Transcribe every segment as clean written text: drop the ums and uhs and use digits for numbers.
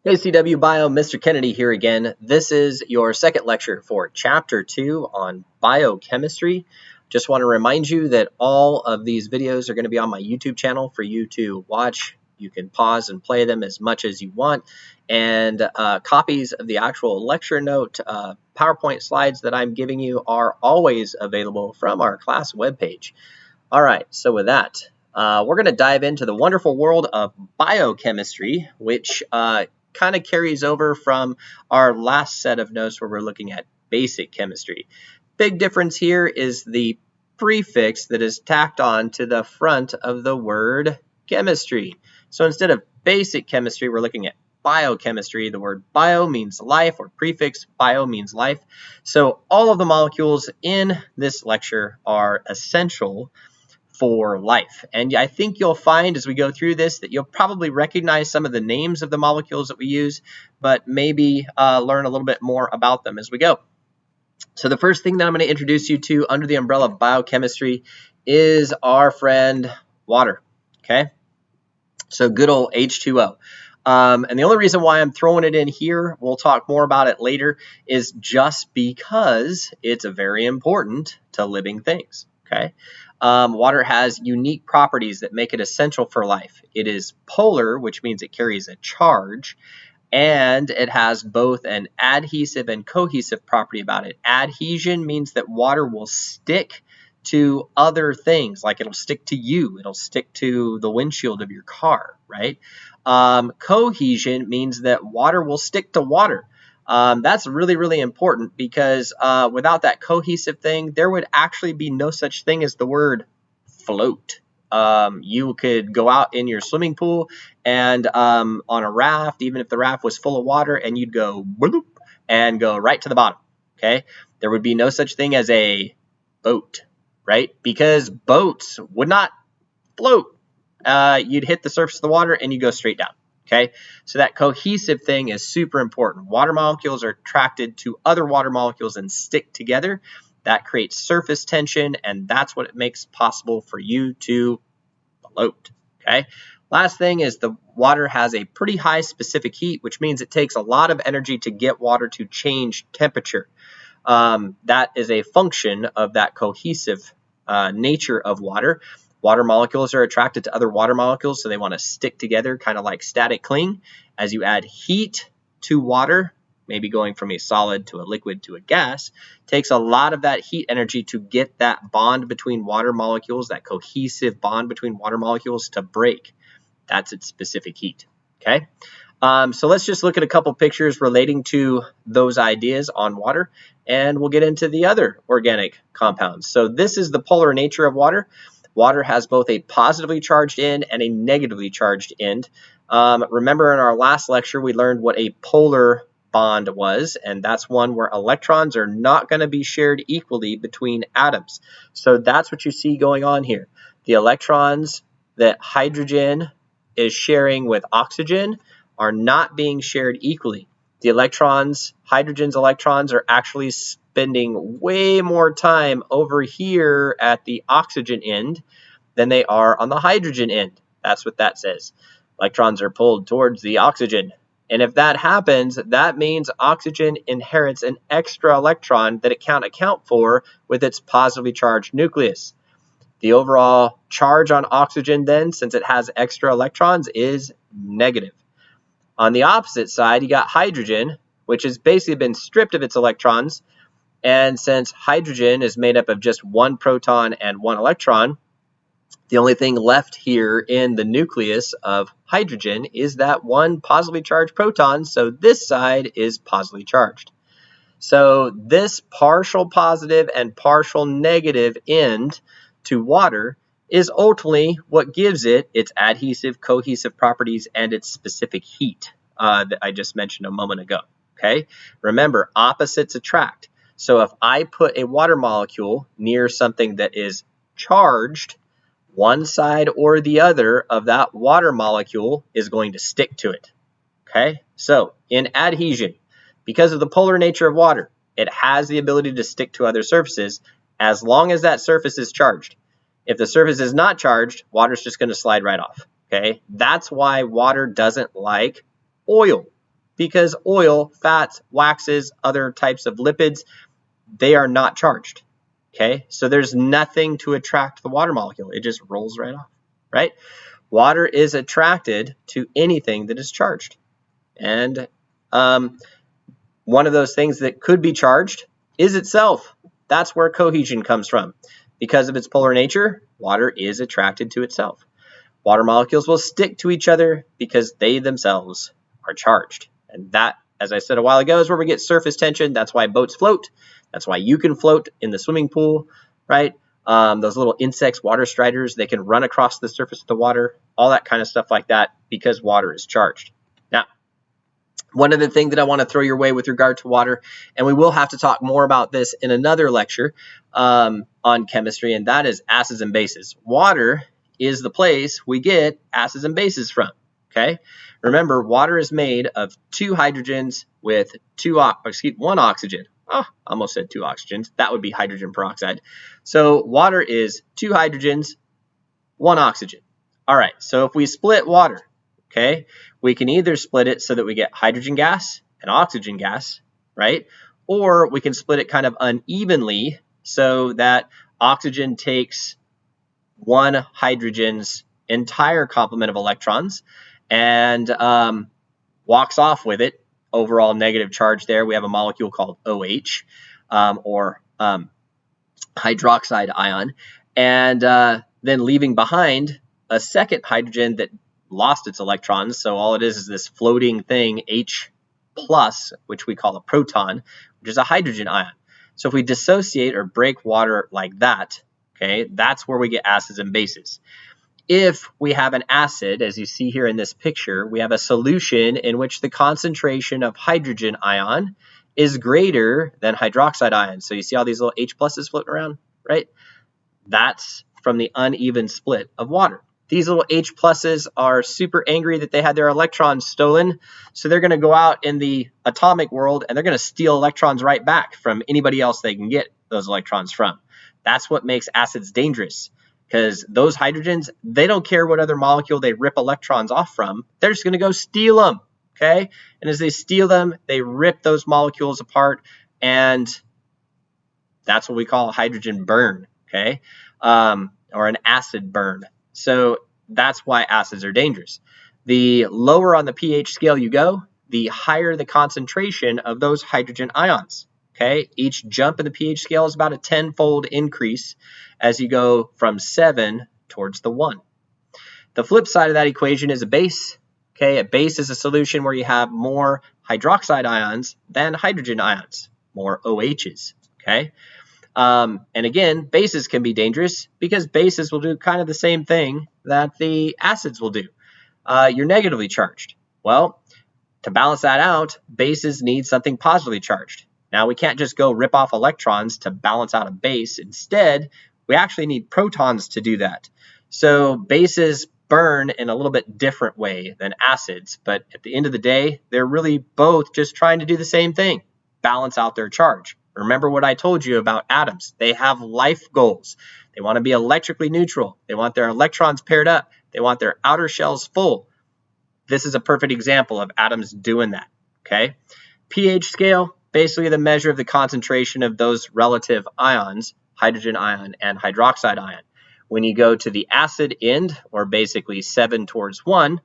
Hey CW Bio, Mr. Kennedy here again. This is your second lecture for Chapter 2 on biochemistry. Just want to remind you that all of these videos are going to be on my YouTube channel for you to watch. You can pause and play them as much as you want. And copies of the actual lecture note, PowerPoint slides that I'm giving you are always available from our class webpage. All right, so with that, we're going to dive into the wonderful world of biochemistry, which kind of carries over from our last set of notes where we're looking at basic chemistry. Big difference here is the prefix that is tacked on to the front of the word chemistry. So instead of basic chemistry, we're looking at biochemistry. The word bio means life, or prefix bio means life. So all of the molecules in this lecture are essential for life. And I think you'll find as we go through this that you'll probably recognize some of the names of the molecules that we use, but maybe learn a little bit more about them as we go. So the first thing that I'm going to introduce you to under the umbrella of biochemistry is our friend water. Okay, so good old H2O. And the only reason why I'm throwing it in here, we'll talk more about it later, is just because it's very important to living things. Okay. Water has unique properties that make it essential for life. It is polar, which means it carries a charge, and it has both an adhesive and cohesive property about it. Adhesion means that water will stick to other things, like it'll stick to you, it'll stick to the windshield of your car, right? Cohesion means that water will stick to water. That's really, really important because without that cohesive thing, there would actually be no such thing as the word float. You could go out in your swimming pool and on a raft, even if the raft was full of water, and you'd go bloop and go right to the bottom. Okay, there would be no such thing as a boat, right? Because boats would not float. You'd hit the surface of the water and you go straight down. Okay, so that cohesive thing is super important. Water molecules are attracted to other water molecules and stick together. That creates surface tension, and that's what it makes possible for you to float. Okay, last thing is the water has a pretty high specific heat, which means it takes a lot of energy to get water to change temperature. That is a function of that cohesive nature of water. Water molecules are attracted to other water molecules, so they want to stick together, kind of like static cling. As you add heat to water, maybe going from a solid to a liquid to a gas, takes a lot of that heat energy to get that bond between water molecules, that cohesive bond between water molecules to break. That's its specific heat. Okay, so let's just look at a couple pictures relating to those ideas on water, and we'll get into the other organic compounds. So this is the polar nature of water. Water has both a positively charged end and a negatively charged end. Remember in our last lecture, we learned what a polar bond was, and that's one where electrons are not going to be shared equally between atoms. So that's what you see going on here. The electrons that hydrogen is sharing with oxygen are not being shared equally. The electrons, hydrogen's electrons, are actually spending way more time over here at the oxygen end than they are on the hydrogen end. That's what that says. Electrons are pulled towards the oxygen. And if that happens, that means oxygen inherits an extra electron that it can't account for with its positively charged nucleus. The overall charge on oxygen then, since it has extra electrons, is negative. On the opposite side, you got hydrogen, which has basically been stripped of its electrons. And since hydrogen is made up of just one proton and one electron, the only thing left here in the nucleus of hydrogen is that one positively charged proton, so this side is positively charged. So this partial positive and partial negative end to water is ultimately what gives it its adhesive, cohesive properties and its specific heat that I just mentioned a moment ago. Okay, remember, opposites attract. So if I put a water molecule near something that is charged, one side or the other of that water molecule is going to stick to it. Okay, so in adhesion, because of the polar nature of water, it has the ability to stick to other surfaces as long as that surface is charged. If the surface is not charged, water's just going to slide right off. Okay, that's why water doesn't like oil. because oil, fats, waxes, other types of lipids, they are not charged. Okay, so there's nothing to attract the water molecule. It just rolls right off, right? Water is attracted to anything that is charged. And one of those things that could be charged is itself. That's where cohesion comes from. Because of its polar nature, water is attracted to itself. Water molecules will stick to each other because they themselves are charged. And that, as I said a while ago, is where we get surface tension. That's why boats float. That's why you can float in the swimming pool, right? Those little insects, water striders, they can run across the surface of the water, all that kind of stuff like that, because water is charged. Now, one other thing that I want to throw your way with regard to water, and we will have to talk more about this in another lecture on chemistry, and that is acids and bases. Water is the place we get acids and bases from, okay? Remember, water is made of 2 hydrogens with one oxygen. Oh, I almost said 2 oxygens. That would be hydrogen peroxide. So water is 2 hydrogens, 1 oxygen. All right, so if we split water, okay, we can either split it so that we get hydrogen gas and oxygen gas, right? Or we can split it kind of unevenly so that oxygen takes 1 hydrogen's entire complement of electrons and walks off with it. Overall negative charge there. We have a molecule called OH, or hydroxide ion, and then leaving behind a second hydrogen that lost its electrons. So all it is this floating thing, H+, which we call a proton, which is a hydrogen ion. So if we dissociate or break water like that, okay, that's where we get acids and bases. If we have an acid, as you see here in this picture, we have a solution in which the concentration of hydrogen ion is greater than hydroxide ion. So you see all these little H pluses floating around, right? That's from the uneven split of water. These little H pluses are super angry that they had their electrons stolen, so they're going to go out in the atomic world and they're going to steal electrons right back from anybody else they can get those electrons from. That's what makes acids dangerous. Because those hydrogens, they don't care what other molecule they rip electrons off from. They're just going to go steal them, okay? And as they steal them, they rip those molecules apart, and that's what we call a hydrogen burn, okay? Or an acid burn. So that's why acids are dangerous. The lower on the pH scale you go, the higher the concentration of those hydrogen ions. Okay, each jump in the pH scale is about a 10-fold increase as you go from 7 towards the 1. The flip side of that equation is a base. Okay, a base is a solution where you have more hydroxide ions than hydrogen ions, more OHs. Okay, and again, bases can be dangerous because bases will do kind of the same thing that the acids will do. You're negatively charged. Well, to balance that out, bases need something positively charged. Now, we can't just go rip off electrons to balance out a base. Instead, we actually need protons to do that. So bases burn in a little bit different way than acids, but at the end of the day, they're really both just trying to do the same thing, balance out their charge. Remember what I told you about atoms. They have life goals. They want to be electrically neutral. They want their electrons paired up. They want their outer shells full. This is a perfect example of atoms doing that, okay? pH scale, basically the measure of the concentration of those relative ions, hydrogen ion and hydroxide ion. When you go to the acid end, or basically 7 towards 1,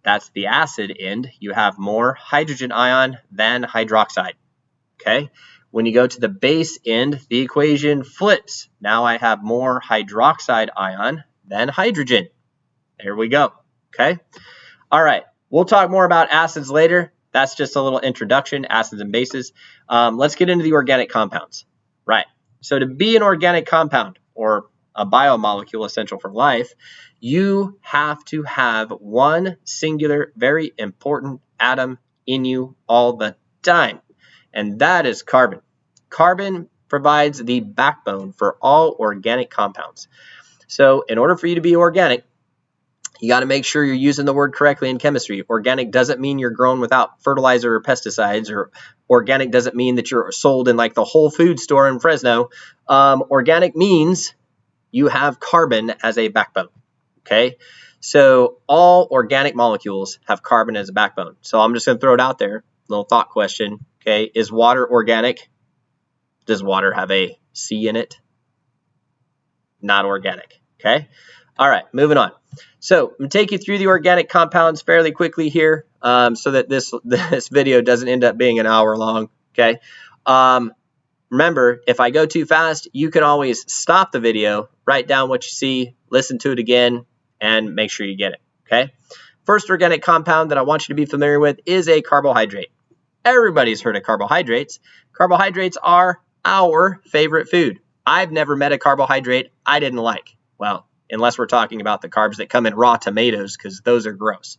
that's the acid end, you have more hydrogen ion than hydroxide, okay? When you go to the base end, the equation flips. Now I have more hydroxide ion than hydrogen. There we go, okay? All right, we'll talk more about acids later. That's just a little introduction, acids and bases. Let's get into the organic compounds. Right, so to be an organic compound or a biomolecule essential for life, you have to have one singular, very important atom in you all the time, and that is carbon. Carbon provides the backbone for all organic compounds. So in order for you to be organic, you got to make sure you're using the word correctly in chemistry. Organic doesn't mean you're grown without fertilizer or pesticides, or organic doesn't mean that you're sold in like the Whole Foods store in Fresno. Organic means you have carbon as a backbone, okay? So all organic molecules have carbon as a backbone. So I'm just going to throw it out there. little thought question, okay? Is water organic? Does water have a C in it? Not organic, okay? All right, moving on. So I'm going to take you through the organic compounds fairly quickly here so that this video doesn't end up being an hour long, okay? Remember, if I go too fast, you can always stop the video, write down what you see, listen to it again, and make sure you get it, okay? First organic compound that I want you to be familiar with is a carbohydrate. Everybody's heard of carbohydrates. Carbohydrates are our favorite food. I've never met a carbohydrate I didn't like. Well, unless we're talking about the carbs that come in raw tomatoes, because those are gross.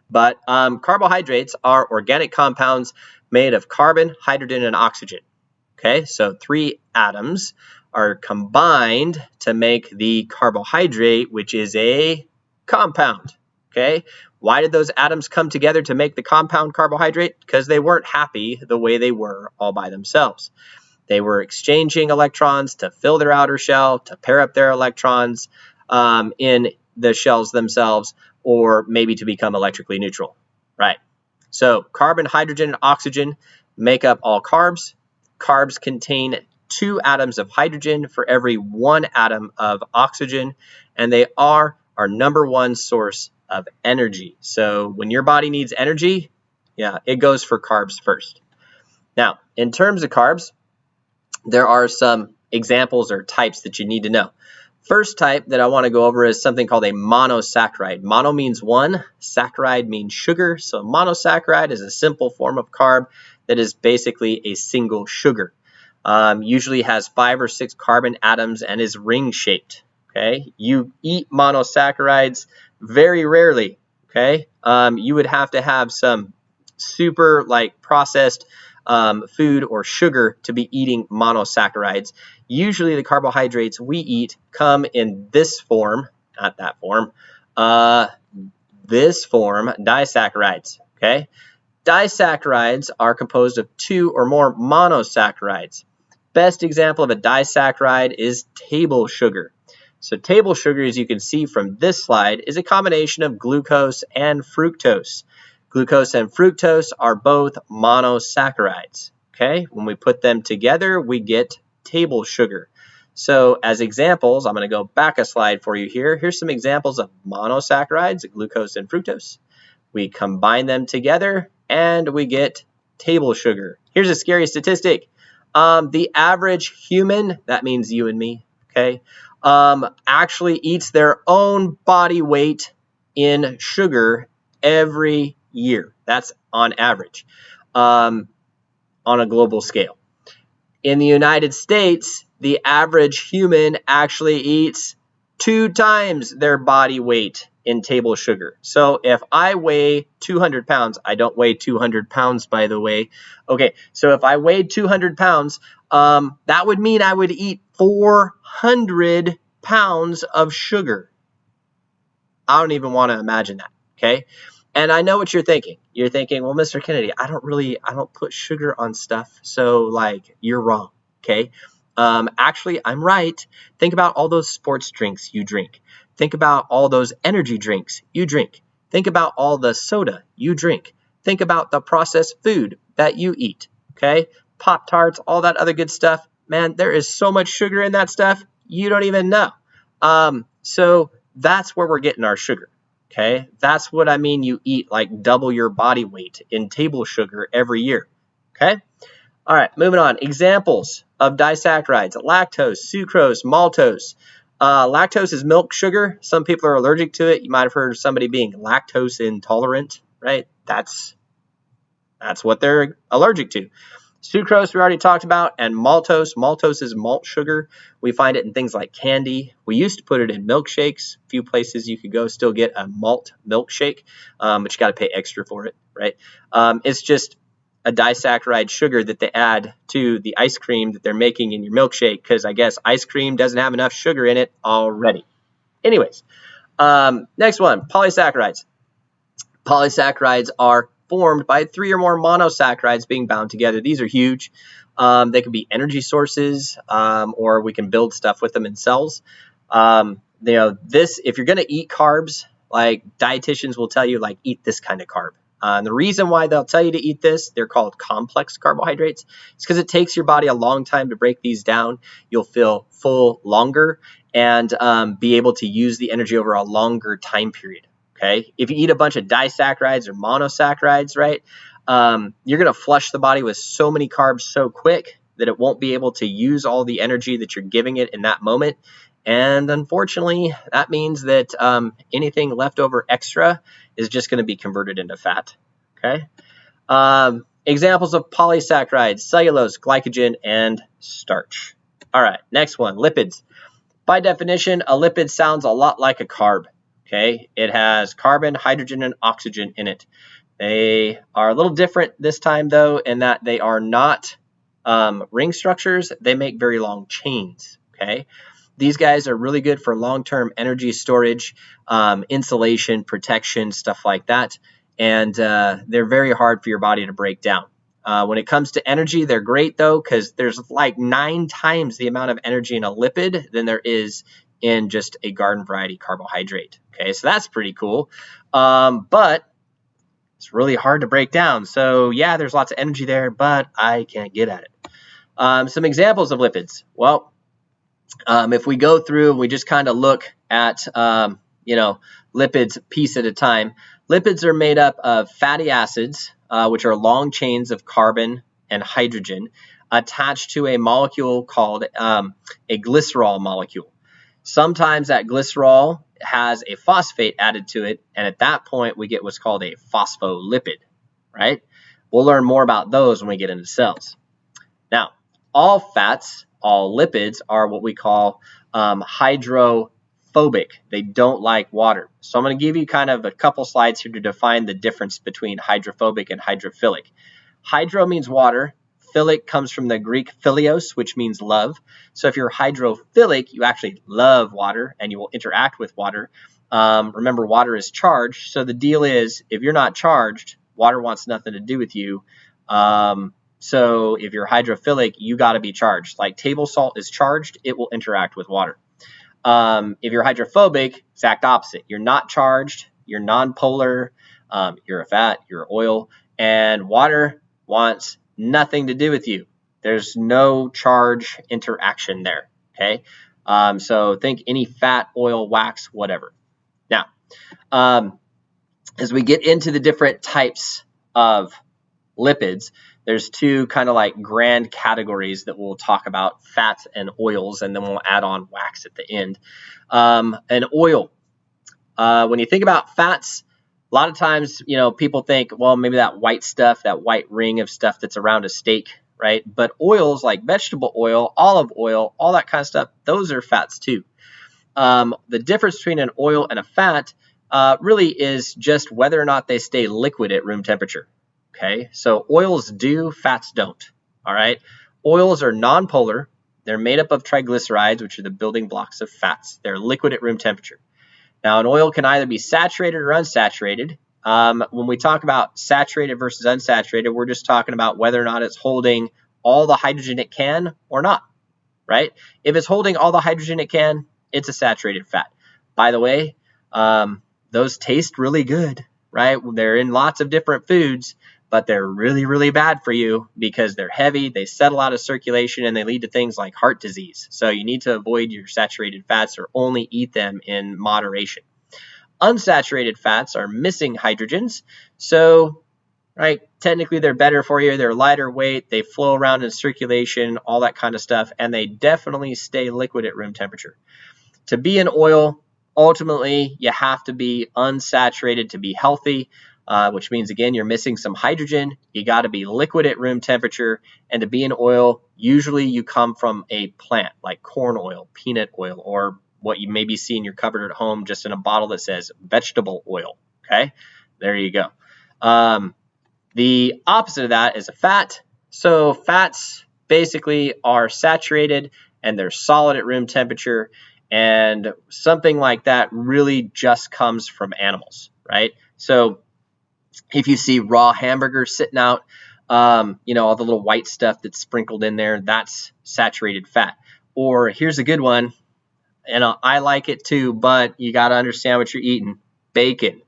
But carbohydrates are organic compounds made of carbon, hydrogen, and oxygen. Okay, so 3 atoms are combined to make the carbohydrate, which is a compound. Okay, why did those atoms come together to make the compound carbohydrate? Because they weren't happy the way they were all by themselves. They were exchanging electrons to fill their outer shell, to pair up their electrons in the shells themselves, or maybe to become electrically neutral. Right. So carbon, hydrogen, and oxygen make up all carbs. Carbs contain 2 atoms of hydrogen for every 1 atom of oxygen, and they are our #1 source of energy. So when your body needs energy, yeah, it goes for carbs first. Now, in terms of carbs, there are some examples or types that you need to know. First type that I want to go over is something called a monosaccharide. Mono means one, saccharide means sugar. So monosaccharide is a simple form of carb that is basically a single sugar. Usually has 5 or 6 carbon atoms and is ring-shaped. Okay, you eat monosaccharides very rarely. Okay, you would have to have some super processed food or sugar to be eating monosaccharides. Usually the carbohydrates we eat come in this form, not that form, this form, disaccharides. Okay, disaccharides are composed of 2 or more monosaccharides. Best example of a disaccharide is table sugar. So table sugar, as you can see from this slide, is a combination of glucose and fructose. Glucose and fructose are both monosaccharides. Okay, when we put them together, we get table sugar. So as examples, I'm going to go back a slide for you here. Here's some examples of monosaccharides, glucose and fructose. We combine them together and we get table sugar. Here's a scary statistic. The average human, that means you and me, okay, actually eats their own body weight in sugar every year. That's on average on a global scale. In the United States, the average human actually eats 2 times their body weight in table sugar. So if I weigh 200 pounds, I don't weigh 200 pounds, by the way. Okay, so if I weighed 200 pounds, that would mean I would eat 400 pounds of sugar. I don't even want to imagine that, okay? And I know what you're thinking. You're thinking, well, Mr. Kennedy, I don't put sugar on stuff, so you're wrong, okay? Actually, I'm right. Think about all those sports drinks you drink. Think about all those energy drinks you drink. Think about all the soda you drink. Think about the processed food that you eat, okay? Pop-Tarts, all that other good stuff. Man, there is so much sugar in that stuff, you don't even know. So that's where we're getting our sugar, okay? That's what I mean you eat double your body weight in table sugar every year, okay? All right, moving on. Examples of disaccharides: lactose, sucrose, maltose. Lactose is milk sugar. Some people are allergic to it. You might have heard of somebody being lactose intolerant, right? That's what they're allergic to. Sucrose we already talked about, and maltose. Maltose is malt sugar. We find it in things like candy. We used to put it in milkshakes. A few places you could go still get a malt milkshake, but you got to pay extra for it, right? It's just a disaccharide sugar that they add to the ice cream that they're making in your milkshake, because I guess ice cream doesn't have enough sugar in it already. Anyways, next one, polysaccharides. Polysaccharides are formed by 3 or more monosaccharides being bound together. These are huge. They can be energy sources, or we can build stuff with them in cells. If you're going to eat carbs, dietitians will tell you, eat this kind of carb. And the reason why they'll tell you to eat this, they're called complex carbohydrates. It's because it takes your body a long time to break these down. You'll feel full longer and be able to use the energy over a longer time period. Okay, if you eat a bunch of disaccharides or monosaccharides, right, you're going to flush the body with so many carbs so quick that it won't be able to use all the energy that you're giving it in that moment. And unfortunately, that means that anything left over extra is just going to be converted into fat. Okay. Examples of polysaccharides: cellulose, glycogen, and starch. All right, next one, lipids. By definition, a lipid sounds a lot like a carb. Okay, it has carbon, hydrogen, and oxygen in it. They are a little different this time, though, in that they are not ring structures. They make very long chains. Okay, these guys are really good for long-term energy storage, insulation, protection, stuff like that. And they're very hard for your body to break down. When it comes to energy, they're great, though, because there's like 9 times the amount of energy in a lipid than there is in just a garden variety carbohydrate. Okay, so that's pretty cool. But it's really hard to break down. So yeah, there's lots of energy there, but I can't get at it. Some examples of lipids. Well, if we go through and we just kind of look at, lipids piece at a time, lipids are made up of fatty acids, which are long chains of carbon and hydrogen attached to a molecule called a glycerol molecule. Sometimes that glycerol has a phosphate added to it, and at that point we get what's called a phospholipid, right? We'll learn more about those when we get into cells. Now, all fats, all lipids are what we call hydrophobic. They don't like water. So I'm going to give you kind of a couple slides here to define the difference between hydrophobic and hydrophilic. Hydro means water. Philic comes from the Greek philios, which means love. So if you're hydrophilic, you actually love water and you will interact with water. Remember, water is charged. So the deal is, if you're not charged, water wants nothing to do with you. So if you're hydrophilic, you got to be charged. Like table salt is charged, it will interact with water. If you're hydrophobic, exact opposite. You're not charged, you're nonpolar, you're a fat, you're oil, and water wants nothing to do with you. There's no charge interaction there. Okay, so think any fat, oil, wax, whatever. Now, as we get into the different types of lipids, there's 2 kind of like grand categories that we'll talk about: fats and oils, and then we'll add on wax at the end. An oil. When you think about fats, a lot of times, people think, well, maybe that white stuff, that white ring of stuff that's around a steak, right? But oils like vegetable oil, olive oil, all that kind of stuff, those are fats too. The difference between an oil and a fat really is just whether or not they stay liquid at room temperature. Okay, so oils do, fats don't. All right, oils are nonpolar. They're made up of triglycerides, which are the building blocks of fats. They're liquid at room temperature. Now, an oil can either be saturated or unsaturated. When we talk about saturated versus unsaturated, we're just talking about whether or not it's holding all the hydrogen it can or not, right? If it's holding all the hydrogen it can, it's a saturated fat. By the way, those taste really good, right? They're in lots of different foods, but they're really, really bad for you because they're heavy, they settle out of circulation, and they lead to things like heart disease. So you need to avoid your saturated fats or only eat them in moderation. Unsaturated fats are missing hydrogens, so right, technically they're better for you. They're lighter weight, they flow around in circulation, all that kind of stuff, and they definitely stay liquid at room temperature. To be an oil, ultimately, you have to be unsaturated to be healthy. Which means, again, you're missing some hydrogen. You got to be liquid at room temperature. And to be an oil, usually you come from a plant like corn oil, peanut oil, or what you maybe see in your cupboard at home just in a bottle that says vegetable oil. Okay, there you go. The opposite of that is a fat. So fats basically are saturated and they're solid at room temperature. And something like that really just comes from animals, right? So if you see raw hamburgers sitting out, all the little white stuff that's sprinkled in there, that's saturated fat. Or here's a good one, and I like it too, but you got to understand what you're eating: bacon.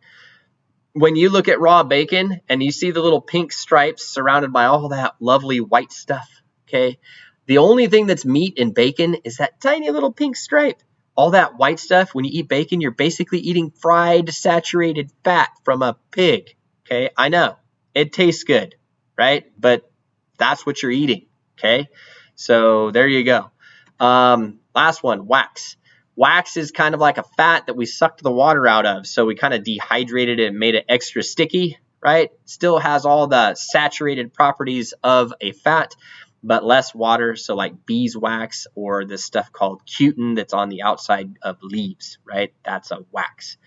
when you look at raw bacon and you see the little pink stripes surrounded by all that lovely white stuff, okay, the only thing that's meat in bacon is that tiny little pink stripe. All that white stuff, when you eat bacon, you're basically eating fried, saturated fat from a pig, okay? I know, it tastes good, right? But that's what you're eating, okay? So there you go. Last one, wax. Wax is kind of like a fat that we sucked the water out of. So we kind of dehydrated it and made it extra sticky, right? Still has all the saturated properties of a fat, but less water. So like beeswax or this stuff called cutin that's on the outside of leaves, right? That's a wax.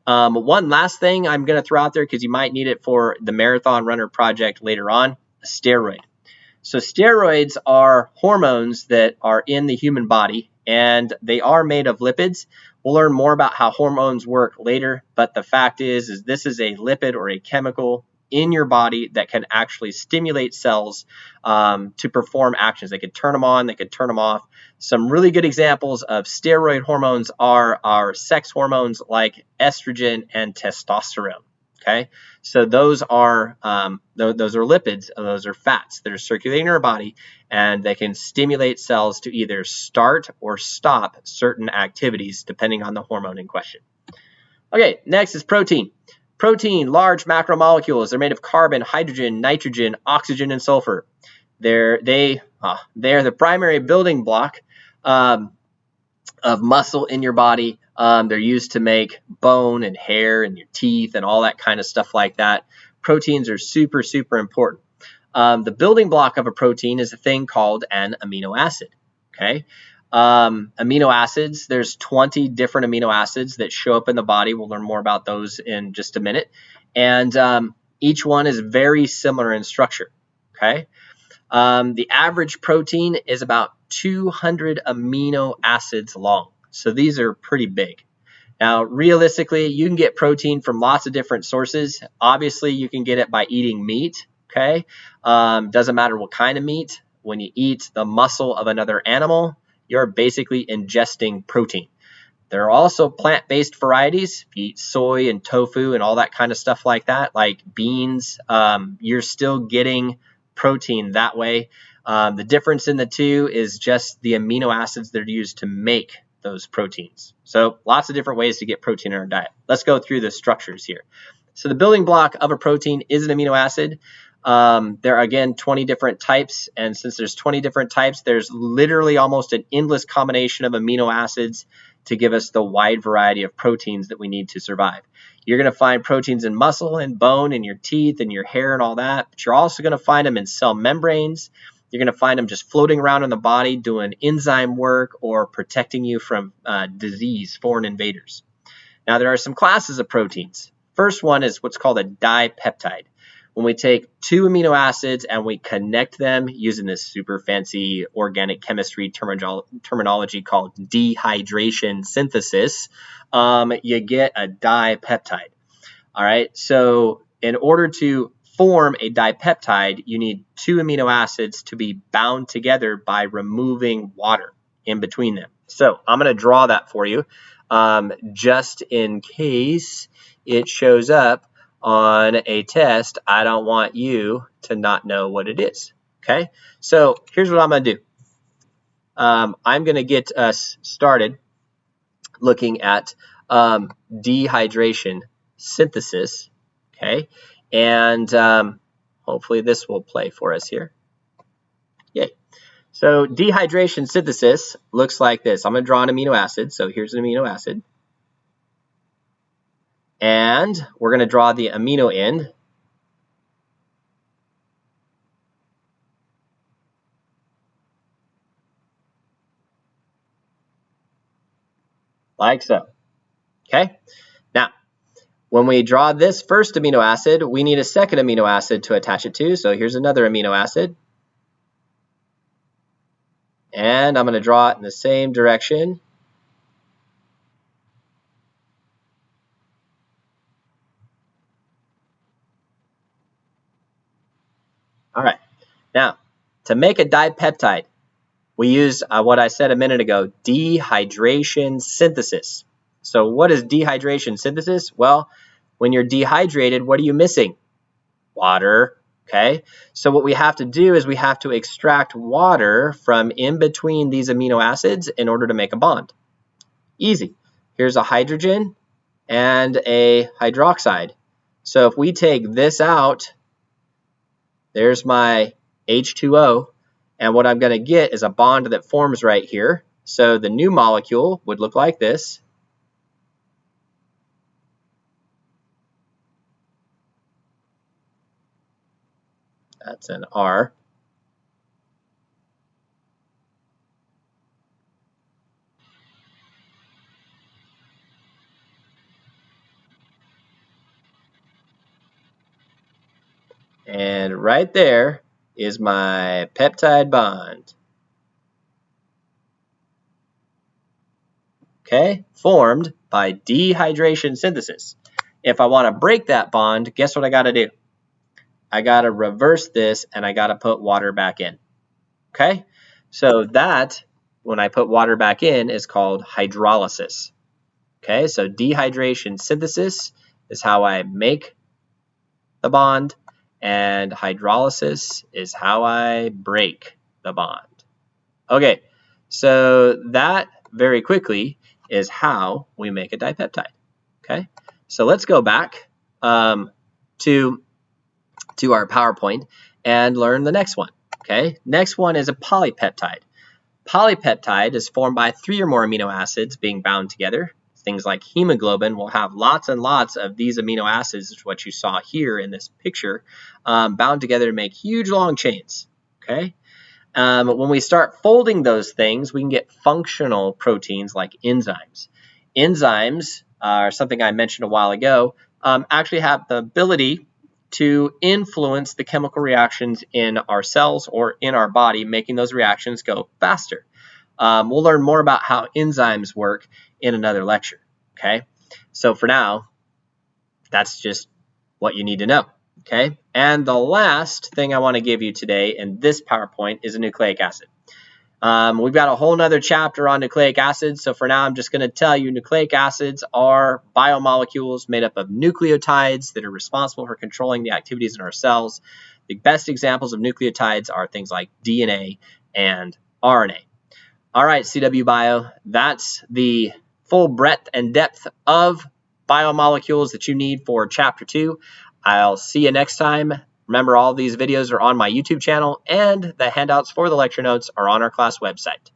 One last thing I'm going to throw out there because you might need it for the marathon runner project later on, a steroid. So steroids are hormones that are in the human body, and they are made of lipids. We'll learn more about how hormones work later, but the fact is this is a lipid or a chemical in your body that can actually stimulate cells to perform actions. They could turn them on, they could turn them off. Some really good examples of steroid hormones are our sex hormones like estrogen and testosterone. Okay, so those are lipids, those are fats that are circulating in our body, and they can stimulate cells to either start or stop certain activities depending on the hormone in question. Okay, next is protein. Protein, large macromolecules. They're made of carbon, hydrogen, nitrogen, oxygen, and sulfur. They're the primary building block of muscle in your body. They're used to make bone and hair and your teeth and all that kind of stuff like that. Proteins are super, super important. The building block of a protein is a thing called an amino acid. Okay, amino acids, there's 20 different amino acids that show up in the body. We'll learn more about those in just a minute. And each one is very similar in structure. Okay, the average protein is about 200 amino acids long. So these are pretty big. Now, realistically, you can get protein from lots of different sources. Obviously, you can get it by eating meat, okay? Doesn't matter what kind of meat. When you eat the muscle of another animal, you're basically ingesting protein. There are also plant-based varieties. If you eat soy and tofu and all that kind of stuff like that, like beans, you're still getting protein that way. The difference in the two is just the amino acids that are used to make those proteins. So lots of different ways to get protein in our diet. Let's go through the structures here. So the building block of a protein is an amino acid. There are, again, 20 different types. And since there's 20 different types, there's literally almost an endless combination of amino acids to give us the wide variety of proteins that we need to survive. You're going to find proteins in muscle and bone and your teeth and your hair and all that, but you're also going to find them in cell membranes. You're going to find them just floating around in the body doing enzyme work or protecting you from disease, foreign invaders. Now, there are some classes of proteins. First one is what's called a dipeptide. When we take two amino acids and we connect them using this super fancy organic chemistry terminology called dehydration synthesis, you get a dipeptide. All right, so in order to form a dipeptide, you need two amino acids to be bound together by removing water in between them. So I'm going to draw that for you just in case it shows up on a test. I don't want you to not know what it is. Okay, so here's what I'm going to do. I'm going to get us started looking at dehydration synthesis. Okay, and hopefully this will play for us here. Yay. So dehydration synthesis looks like this. I'm going to draw an amino acid. So here's an amino acid. And we're going to draw the amino end. Like so. Okay. Now, when we draw this first amino acid, we need a second amino acid to attach it to. So here's another amino acid. And I'm going to draw it in the same direction. All right. Now, to make a dipeptide, we use what I said a minute ago, dehydration synthesis. So what is dehydration synthesis? Well, When you're dehydrated, what are you missing? Water. Okay, so what we have to do is we have to extract water from in between these amino acids in order to make a bond. Easy. Here's a hydrogen and a hydroxide. So if we take this out, there's my H2O, and what I'm going to get is a bond that forms right here. So the new molecule would look like this. That's an R. And right there is my peptide bond. Okay, formed by dehydration synthesis. If I want to break that bond, guess what I got to do? I got to reverse this and I got to put water back in. Okay, so that, when I put water back in, is called hydrolysis. Okay, so dehydration synthesis is how I make the bond, and hydrolysis is how I break the bond. Okay, so that very quickly is how we make a dipeptide. Okay, so let's go back to our PowerPoint and learn the next one. Okay, next one is a polypeptide. Polypeptide is formed by 3 or more amino acids being bound together. Things like hemoglobin will have lots and lots of these amino acids, which is what you saw here in this picture, bound together to make huge long chains. Okay. When we start folding those things, we can get functional proteins like enzymes. Enzymes are something I mentioned a while ago, actually have the ability to influence the chemical reactions in our cells or in our body, making those reactions go faster. We'll learn more about how enzymes work in another lecture. Okay, so for now, that's just what you need to know. Okay, and the last thing I want to give you today in this PowerPoint is a nucleic acid. We've got a whole nother chapter on nucleic acids, so for now I'm just going to tell you nucleic acids are biomolecules made up of nucleotides that are responsible for controlling the activities in our cells. The best examples of nucleotides are things like DNA and RNA. All right, CW Bio, that's the full breadth and depth of biomolecules that you need for Chapter 2. I'll see you next time. Remember, all these videos are on my YouTube channel, and the handouts for the lecture notes are on our class website.